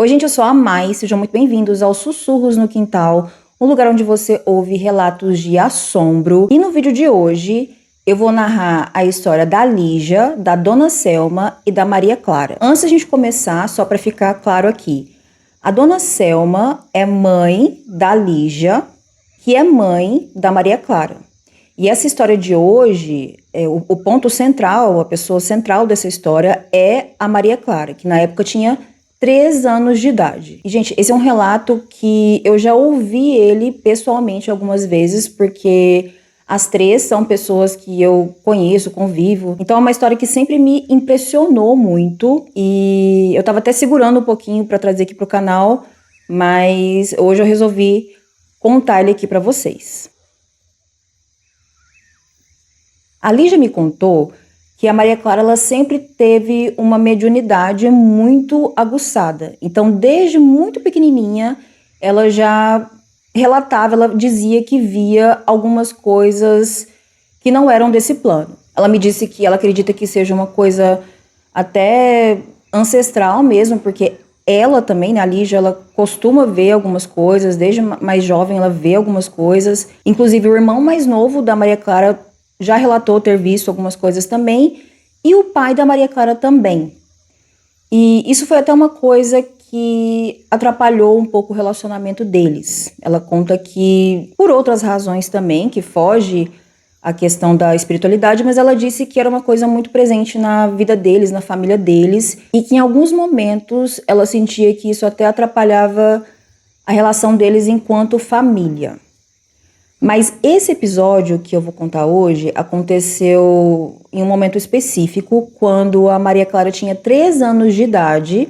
Oi, gente, eu sou a Mai, sejam muito bem-vindos aos Sussurros no Quintal, um lugar onde você ouve relatos de assombro. E no vídeo de hoje, eu vou narrar a história da Lígia, da Dona Selma e da Maria Clara. Antes de a gente começar, só para ficar claro aqui, a Dona Selma é mãe da Lígia, que é mãe da Maria Clara. E essa história de hoje, o ponto central, a pessoa central dessa história é a Maria Clara, que na época tinha 3 anos de idade. E, gente, esse é um relato que eu já ouvi ele pessoalmente algumas vezes, porque as três são pessoas que eu conheço, convivo. Então é uma história que sempre me impressionou muito e eu tava até segurando um pouquinho para trazer aqui pro canal, mas hoje eu resolvi contar ele aqui para vocês. A Lígia me contou que a Maria Clara ela sempre teve uma mediunidade muito aguçada. Então, desde muito pequenininha, ela já relatava, ela dizia que via algumas coisas que não eram desse plano. Ela me disse que ela acredita que seja uma coisa até ancestral mesmo, porque ela também, né, a Lígia, ela costuma ver algumas coisas, desde mais jovem ela vê algumas coisas. Inclusive, o irmão mais novo da Maria Clara já relatou ter visto algumas coisas também, e o pai da Maria Clara também. E isso foi até uma coisa que atrapalhou um pouco o relacionamento deles. Ela conta que, por outras razões também, que foge à questão da espiritualidade, mas ela disse que era uma coisa muito presente na vida deles, na família deles, e que em alguns momentos ela sentia que isso até atrapalhava a relação deles enquanto família. Mas esse episódio que eu vou contar hoje aconteceu em um momento específico, quando a Maria Clara tinha 3 anos de idade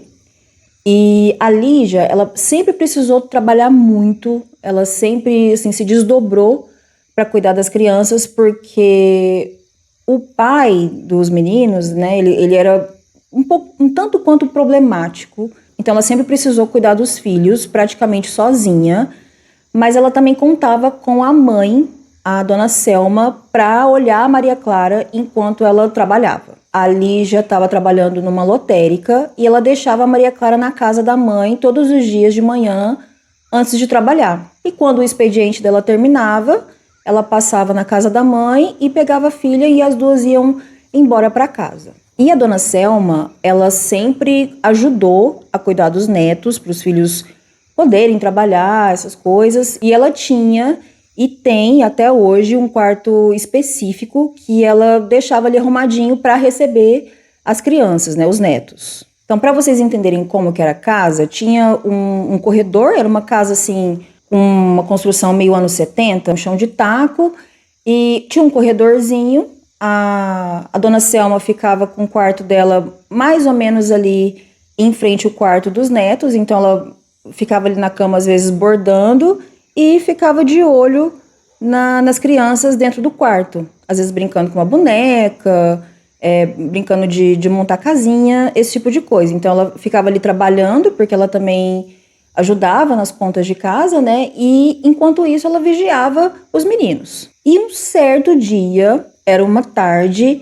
e a Lígia, ela sempre precisou trabalhar muito, ela sempre assim, se desdobrou para cuidar das crianças, porque o pai dos meninos, né, ele era um tanto quanto problemático, então ela sempre precisou cuidar dos filhos praticamente sozinha. Mas ela também contava com a mãe, a Dona Selma, para olhar a Maria Clara enquanto ela trabalhava. A Lígia estava trabalhando numa lotérica e ela deixava a Maria Clara na casa da mãe todos os dias de manhã antes de trabalhar. E quando o expediente dela terminava, ela passava na casa da mãe e pegava a filha e as duas iam embora para casa. E a Dona Selma, ela sempre ajudou a cuidar dos netos, para os filhos poderem trabalhar, essas coisas. E ela tinha e tem até hoje um quarto específico que ela deixava ali arrumadinho para receber as crianças, né, os netos. Então, para vocês entenderem como que era a casa, tinha um corredor, era uma casa assim, com uma construção meio anos 70, um chão de taco, e tinha um corredorzinho. A Dona Selma ficava com o quarto dela mais ou menos ali em frente ao quarto dos netos, então ela ficava ali na cama, às vezes, bordando e ficava de olho nas crianças dentro do quarto. Às vezes brincando com uma boneca, brincando de montar casinha, esse tipo de coisa. Então ela ficava ali trabalhando, porque ela também ajudava nas contas de casa, né? E enquanto isso ela vigiava os meninos. E um certo dia, era uma tarde,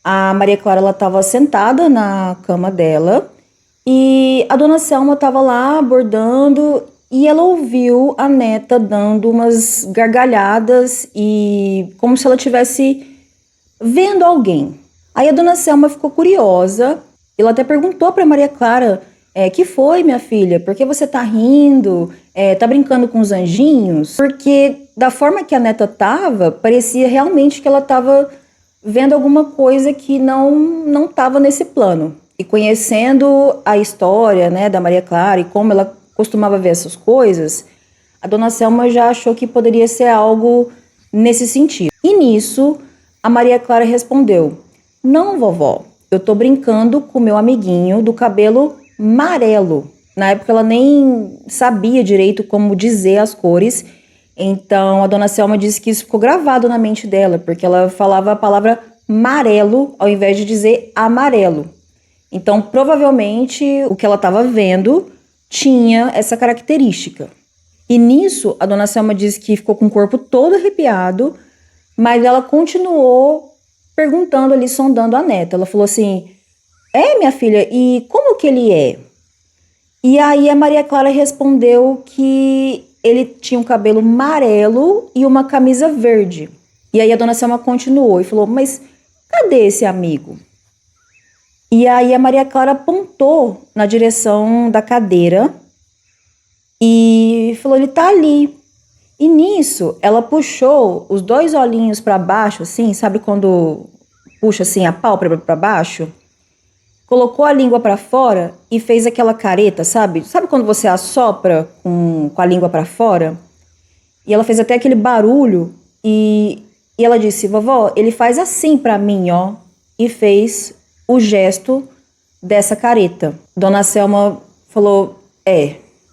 a Maria Clara ela estava sentada na cama dela, e a Dona Selma estava lá bordando e ela ouviu a neta dando umas gargalhadas e como se ela estivesse vendo alguém. Aí a Dona Selma ficou curiosa, ela até perguntou para Maria Clara, que foi, minha filha? Por que você tá rindo? Tá brincando com os anjinhos? Porque da forma que a neta tava, parecia realmente que ela tava vendo alguma coisa que não tava nesse plano. E conhecendo a história, né, da Maria Clara e como ela costumava ver essas coisas, a Dona Selma já achou que poderia ser algo nesse sentido. E nisso, a Maria Clara respondeu: "Não, vovó, eu tô brincando com meu amiguinho do cabelo amarelo." Na época ela nem sabia direito como dizer as cores, então a Dona Selma disse que isso ficou gravado na mente dela, porque ela falava a palavra amarelo ao invés de dizer amarelo. Então, provavelmente, o que ela estava vendo tinha essa característica. E nisso, a Dona Selma disse que ficou com o corpo todo arrepiado, mas ela continuou perguntando ali, sondando a neta. Ela falou assim: "Minha filha, e como que ele é?" E aí a Maria Clara respondeu que ele tinha um cabelo amarelo e uma camisa verde. E aí a dona Selma continuou e falou: mas cadê esse amigo? E aí a Maria Clara apontou na direção da cadeira e falou: ele tá ali. E nisso, ela puxou os dois olhinhos para baixo, assim, sabe quando puxa assim a pálpebra para baixo? Colocou a língua para fora e fez aquela careta, sabe? Sabe quando você assopra com a língua para fora? E ela fez até aquele barulho e ela disse: vovó, ele faz assim para mim, ó. E fez o gesto dessa careta. Dona Selma falou: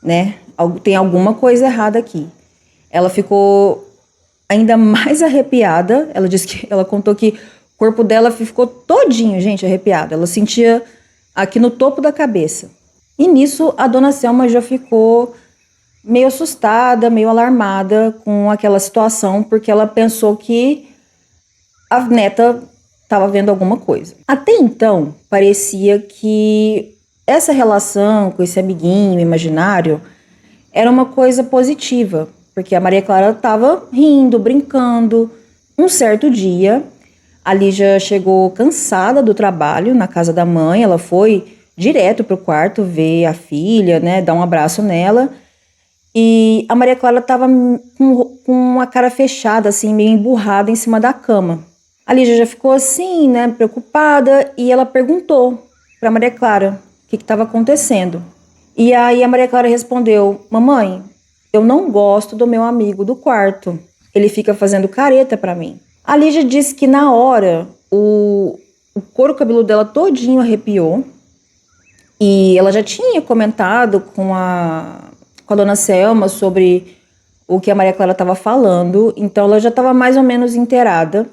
né? Tem alguma coisa errada aqui. Ela ficou ainda mais arrepiada. Ela disse que ela contou que o corpo dela ficou todinho, gente, arrepiado. Ela sentia aqui no topo da cabeça. E nisso a dona Selma já ficou meio assustada, meio alarmada com aquela situação, porque ela pensou que a neta estava vendo alguma coisa. Até então, parecia que essa relação com esse amiguinho imaginário era uma coisa positiva, porque a Maria Clara estava rindo, brincando. Um certo dia, a Lígia chegou cansada do trabalho na casa da mãe. Ela foi direto para o quarto ver a filha, né, dar um abraço nela. E a Maria Clara estava com a cara fechada, assim, meio emburrada em cima da cama. A Lígia já ficou assim, né, preocupada, e ela perguntou para Maria Clara o que estava acontecendo. E aí a Maria Clara respondeu: mamãe, eu não gosto do meu amigo do quarto. Ele fica fazendo careta para mim. A Lígia disse que na hora o couro cabeludo dela todinho arrepiou. E ela já tinha comentado com a dona Selma sobre o que a Maria Clara estava falando. Então ela já estava mais ou menos inteirada.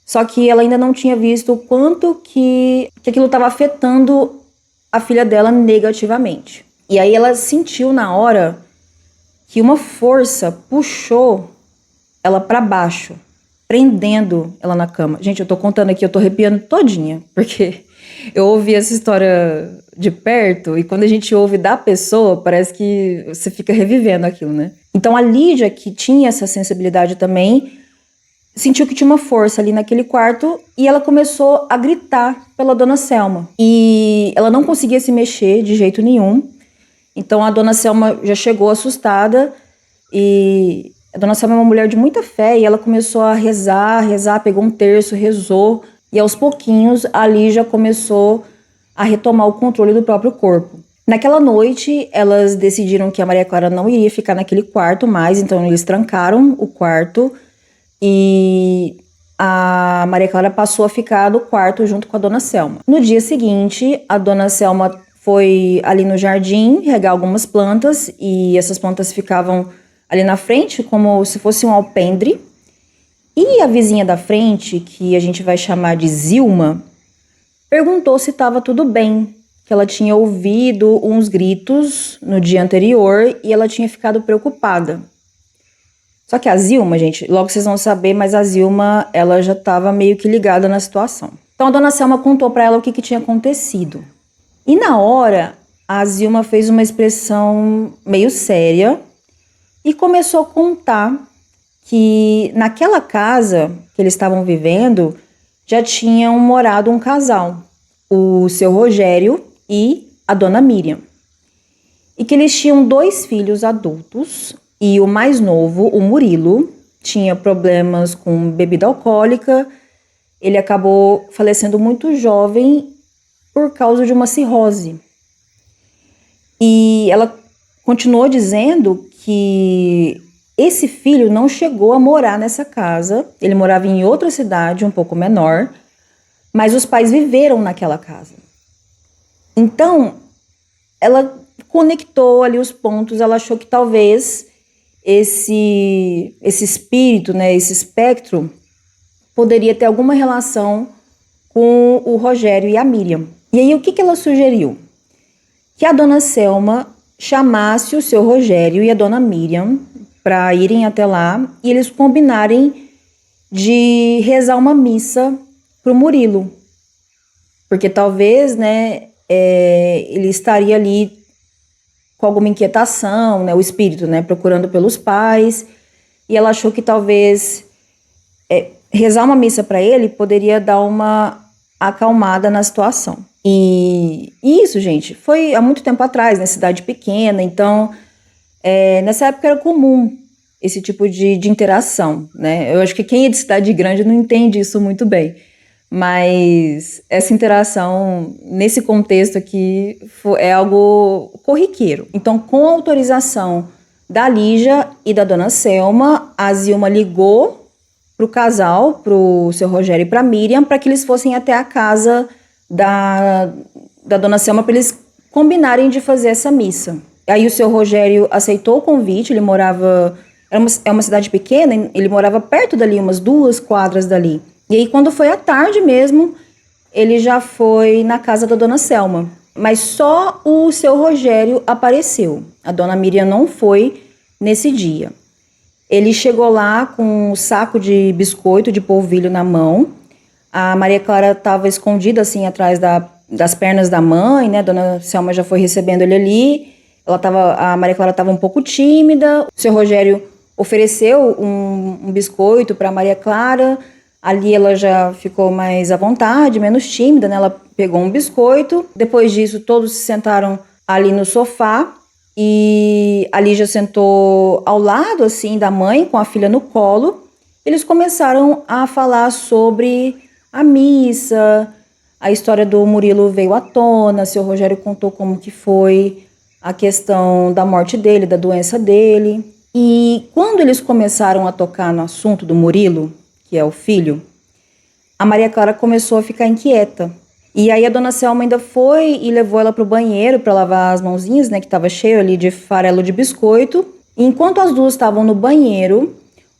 Só que ela ainda não tinha visto o quanto que aquilo estava afetando a filha dela negativamente. E aí ela sentiu na hora que uma força puxou ela para baixo, prendendo ela na cama. Gente, eu tô contando aqui, eu tô arrepiando todinha, porque eu ouvi essa história de perto e quando a gente ouve da pessoa, parece que você fica revivendo aquilo, né? Então a Lígia, que tinha essa sensibilidade também, sentiu que tinha uma força ali naquele quarto e ela começou a gritar pela dona Selma. E ela não conseguia se mexer de jeito nenhum. Então a dona Selma já chegou assustada e a dona Selma é uma mulher de muita fé e ela começou a rezar, pegou um terço, rezou e aos pouquinhos a Lígia começou a retomar o controle do próprio corpo. Naquela noite, elas decidiram que a Maria Clara não iria ficar naquele quarto mais, então eles trancaram o quarto e a Maria Clara passou a ficar no quarto junto com a dona Selma. No dia seguinte, a dona Selma foi ali no jardim regar algumas plantas e essas plantas ficavam ali na frente como se fosse um alpendre. E a vizinha da frente, que a gente vai chamar de Zilma, perguntou se estava tudo bem, que ela tinha ouvido uns gritos no dia anterior e ela tinha ficado preocupada. Só que a Zilma, gente, logo vocês vão saber, mas a Zilma, ela já estava meio que ligada na situação. Então a dona Selma contou para ela o que tinha acontecido. E na hora, a Zilma fez uma expressão meio séria e começou a contar que naquela casa que eles estavam vivendo já tinham morado um casal, o seu Rogério e a dona Miriam. E que eles tinham 2 filhos adultos e o mais novo, o Murilo, tinha problemas com bebida alcoólica. Ele acabou falecendo muito jovem por causa de uma cirrose. E ela continuou dizendo que esse filho não chegou a morar nessa casa, ele morava em outra cidade, um pouco menor, mas os pais viveram naquela casa. Então, ela conectou ali os pontos, ela achou que talvez esse espírito, né, esse espectro, poderia ter alguma relação com o Rogério e a Miriam. E aí, o que ela sugeriu? Que a dona Selma chamasse o seu Rogério e a dona Miriam para irem até lá e eles combinarem de rezar uma missa para o Murilo. Porque talvez, né, ele estaria ali com alguma inquietação, né, o espírito, né, procurando pelos pais, e ela achou que talvez rezar uma missa para ele poderia dar uma acalmada na situação. E isso, gente, foi há muito tempo atrás, né, cidade pequena, então nessa época era comum esse tipo de interação, né? Eu acho que quem é de cidade grande não entende isso muito bem. Mas essa interação, nesse contexto aqui, é algo corriqueiro. Então, com a autorização da Lígia e da dona Selma, a Zilma ligou para o casal, para o seu Rogério e para a Miriam, para que eles fossem até a casa da dona Selma, para eles combinarem de fazer essa missa. Aí o seu Rogério aceitou o convite, ele morava... É uma cidade pequena, ele morava perto dali, umas 2 quadras dali. E aí, quando foi à tarde mesmo, ele já foi na casa da dona Selma. Mas só o seu Rogério apareceu. A dona Miriam não foi nesse dia. Ele chegou lá com um saco de biscoito de polvilho na mão. A Maria Clara estava escondida assim atrás das pernas da mãe, né? A dona Selma já foi recebendo ele ali. A Maria Clara estava um pouco tímida. O seu Rogério ofereceu um biscoito para Maria Clara. Ali ela já ficou mais à vontade, menos tímida, né? Ela pegou um biscoito. Depois disso, todos se sentaram ali no sofá. E a Lígia sentou ao lado, assim, da mãe, com a filha no colo. Eles começaram a falar sobre a missa. A história do Murilo veio à tona. Seu Rogério contou como que foi a questão da morte dele, da doença dele. E quando eles começaram a tocar no assunto do Murilo, que é o filho, a Maria Clara começou a ficar inquieta. E aí a dona Selma ainda foi e levou ela para o banheiro para lavar as mãozinhas, né, que estava cheio ali de farelo de biscoito. E enquanto as duas estavam no banheiro,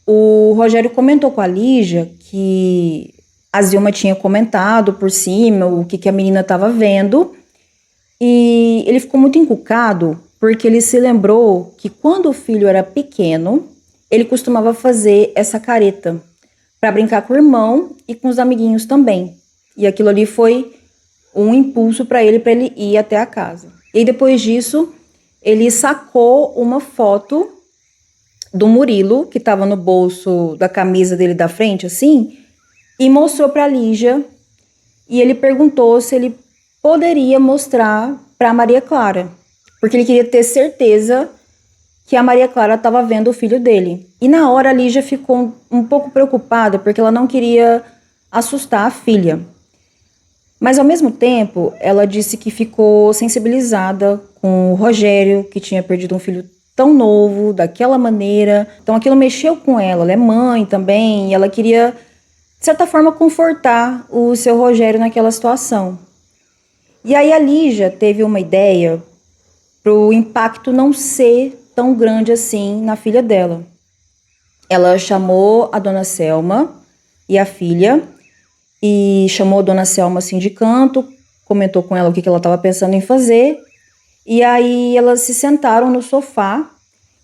o Rogério comentou com a Lígia que a Zilma tinha comentado por cima o que a menina estava vendo. E ele ficou muito encucado, porque ele se lembrou que quando o filho era pequeno, ele costumava fazer essa careta para brincar com o irmão e com os amiguinhos também. E aquilo ali foi um impulso para ele ir até a casa. E depois disso, ele sacou uma foto do Murilo, que estava no bolso da camisa dele da frente, assim, e mostrou para a Lígia. E ele perguntou se ele poderia mostrar para Maria Clara, porque ele queria ter certeza que a Maria Clara estava vendo o filho dele. E na hora a Lígia ficou um pouco preocupada, porque ela não queria assustar a filha. Mas ao mesmo tempo, ela disse que ficou sensibilizada com o Rogério, que tinha perdido um filho tão novo, daquela maneira. Então aquilo mexeu com ela, ela é mãe também, e ela queria, de certa forma, confortar o seu Rogério naquela situação. E aí a Lígia teve uma ideia para o impacto não ser tão grande assim na filha dela. Ela chamou a dona Selma e a filha, e chamou a dona Selma assim de canto, comentou com ela o que ela estava pensando em fazer, e aí elas se sentaram no sofá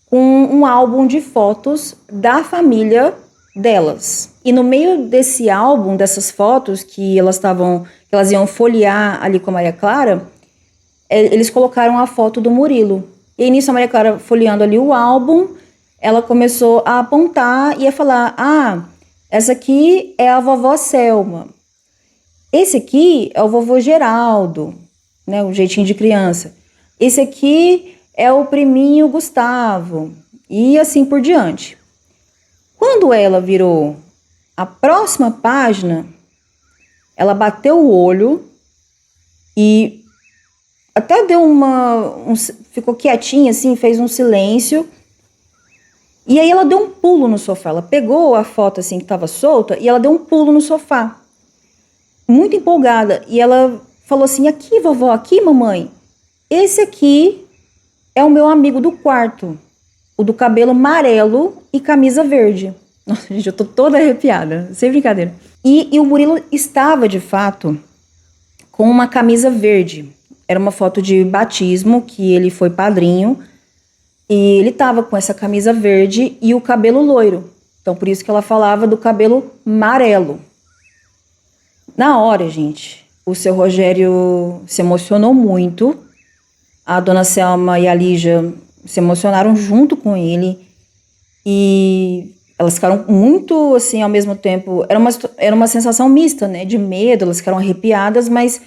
com um álbum de fotos da família delas. E no meio desse álbum, dessas fotos que elas iam folhear ali com a Maria Clara, eles colocaram a foto do Murilo. E aí, nisso, a Maria Clara folheando ali o álbum, ela começou a apontar e a falar: ah, essa aqui é a vovó Selma. Esse aqui é o vovô Geraldo, né, o jeitinho de criança. Esse aqui é o priminho Gustavo. E assim por diante. Quando ela virou a próxima página, ela bateu o olho e até deu ficou quietinha assim, fez um silêncio. E aí ela deu um pulo no sofá. Ela pegou a foto assim que estava solta e ela deu um pulo no sofá. Muito empolgada. E ela falou assim: aqui, vovó, aqui, mamãe. Esse aqui é o meu amigo do quarto. O do cabelo amarelo e camisa verde. Nossa, gente, eu tô toda arrepiada. Sem brincadeira. E o Murilo estava, de fato, com uma camisa verde. Era uma foto de batismo, que ele foi padrinho. E ele tava com essa camisa verde e o cabelo loiro. Então, por isso que ela falava do cabelo amarelo. Na hora, gente, o seu Rogério se emocionou muito. A dona Selma e a Lígia se emocionaram junto com ele e elas ficaram muito, assim, ao mesmo tempo. Era uma sensação mista, né? De medo, elas ficaram arrepiadas, mas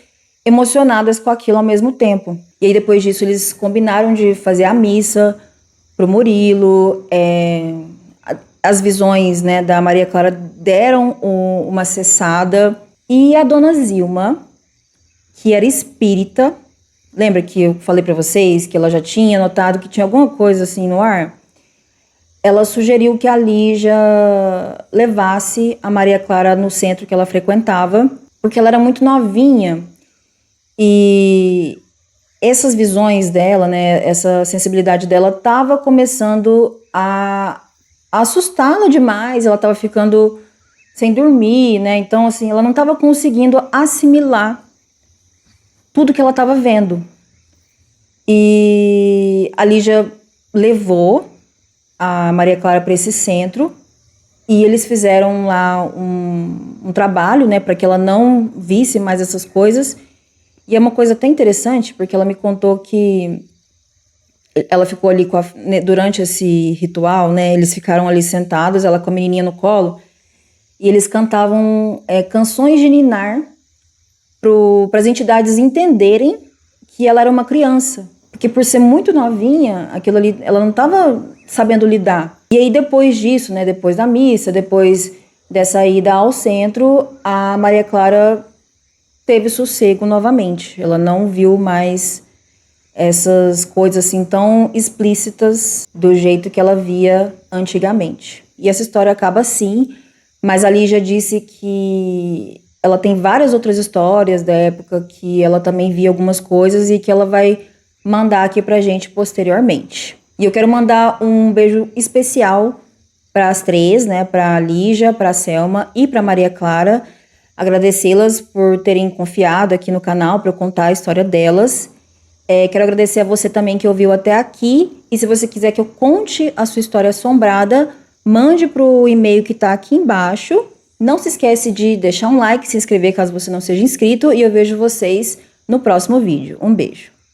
emocionadas com aquilo ao mesmo tempo. E aí, depois disso, eles combinaram de fazer a missa pro Murilo. As visões, né, da Maria Clara deram uma cessada. E a dona Zilma, que era espírita, lembra que eu falei para vocês que ela já tinha notado que tinha alguma coisa assim no ar? Ela sugeriu que a Lígia levasse a Maria Clara no centro que ela frequentava, porque ela era muito novinha e essas visões dela, né, essa sensibilidade dela estava começando a assustá-la demais, ela estava ficando sem dormir, né? Então, assim, ela não estava conseguindo assimilar tudo que ela estava vendo. E a Lígia levou a Maria Clara para esse centro e eles fizeram lá um trabalho, né, para que ela não visse mais essas coisas. E é uma coisa até interessante, porque ela me contou que ela ficou ali durante esse ritual, né, eles ficaram ali sentados, ela com a menininha no colo, e eles cantavam canções de ninar para as entidades entenderem que ela era uma criança. Porque por ser muito novinha, aquilo ali, ela não estava sabendo lidar. E aí depois disso, né, depois da missa, depois dessa ida ao centro, a Maria Clara teve sossego novamente. Ela não viu mais essas coisas assim tão explícitas do jeito que ela via antigamente. E essa história acaba assim, mas a Lígia disse que ela tem várias outras histórias da época que ela também via algumas coisas e que ela vai mandar aqui pra gente posteriormente. E eu quero mandar um beijo especial para as três, né, para a Lígia, para a Selma e para Maria Clara, agradecê-las por terem confiado aqui no canal para eu contar a história delas. Quero agradecer a você também que ouviu até aqui, e se você quiser que eu conte a sua história assombrada, mande pro e-mail que tá aqui embaixo. Não se esquece de deixar um like, se inscrever caso você não seja inscrito, e eu vejo vocês no próximo vídeo. Um beijo!